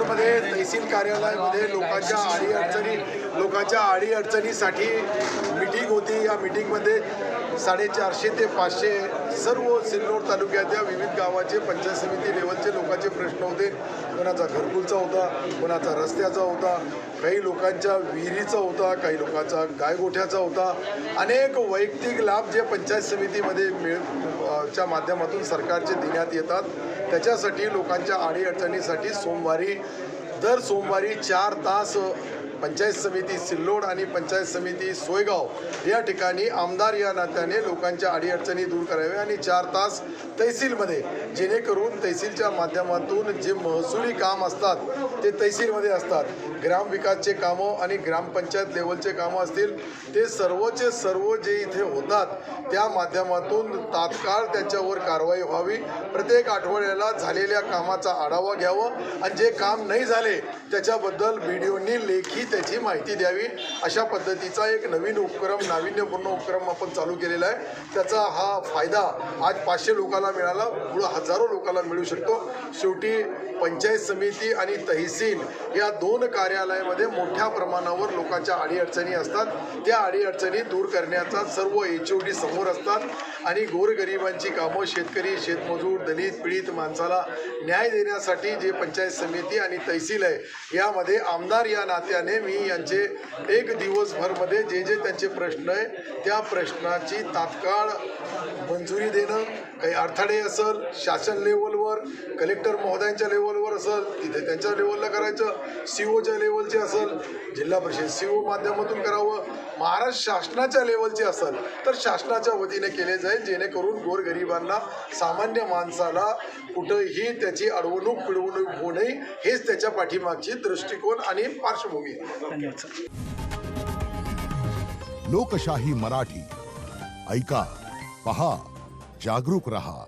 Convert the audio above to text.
सिल्लोडमध्ये तहसील कार्यालयामध्ये लोकांच्या अडीअडचणीसाठी मीटिंग होती। या मीटिंगमध्ये 450 ते 500 सर्व सिल्लोड तालुक्याच्या विविध गावाचे पंचायत समिती लेवलचे लोकांचे प्रश्न होते। कोणाचा घरकुलचा होता, कोणाचा रस्त्याचा होता, काही लोकांच्या विहिरीचा होता, काही लोकांचा गायगोठ्याचा होता। अनेक वैयक्तिक लाभ जे पंचायत समितीमध्ये च्या माध्यमातून सरकारचे देण्यात येतात, त्याच्यासाठी लोकांच्या अडीअडचणीसाठी दर सोमवारी 4 तास पंचायत समिती सिल्लोड आणि पंचायत समिती सोयगाव या ठिकाणी आमदार या नात्याने लोकांच्या अडीअडचणी दूर कराव्या आणि 4 तास तहसीलमध्ये, जेणेकरून तहसीलच्या माध्यमातून जे महसुली काम असतात ते तहसीलमध्ये असतात। ग्रामविकासचे कामं आणि ग्रामपंचायत लेवलचे कामं असतील, ते सर्वचे सर्व जे इथे होतात त्या माध्यमातून तात्काळ त्याच्यावर कारवाई व्हावी। प्रत्येक आठवड्याला झालेल्या कामाचा आढावा घ्यावा आणि जे काम नाही झाले त्याच्याबद्दल व्हिडिओनी लेखी त्याची माहिती द्यावी। अशा पद्धतीचा एक नवीन उपक्रम, नाविन्यपूर्ण उपक्रम आपण चालू केलेला आहे। त्याचा हा फायदा आज 500 लोकांना मिळाला, पुढे हजारो लोकांना मिळू शकतो। शेवटी पंचायत समिती आणि तहसील या 2 कार्यालयामध्ये मोठ्या प्रमाणावर लोकांच्या अडीअडचणी असतात। त्या अडीअडचणी दूर करण्याचा सर्व HOD समोर असतात आणि गोरगरिबांची कामं, शेतकरी, शेतमजूर, दलित, पीडित माणसाला न्याय देण्यासाठी जे पंचायत समिती आणि तहसील आहे, यामध्ये आमदार या नात्याने मी यांचे एक दिवसभरमध्ये जे जे त्यांचे प्रश्न आहे त्या प्रश्नाची तात्काळ मंजुरी देणं, काही अडथळे असेल शासन लेवलवर, कलेक्टर महोदयांच्या लेवलवर असेल तिथे त्यांच्या लेवलला करायचं, CO लेवलचे असेल जिल्हा परिषद CO माध्यमातून करावं, महाराष्ट्र शासनाच्या लेवलचे असेल तर शासनाच्या वतीने केले जाईल, जेणेकरून गोरगरिबांना, सामान्य माणसाला कुठंही त्याची पिळवणूक होऊ नये। हेच त्याच्या पाठीमागची दृष्टिकोन आणि पार्श्वभूमी आहे। लोकशाही मराठी ऐका, पहा, जागरूक रहा।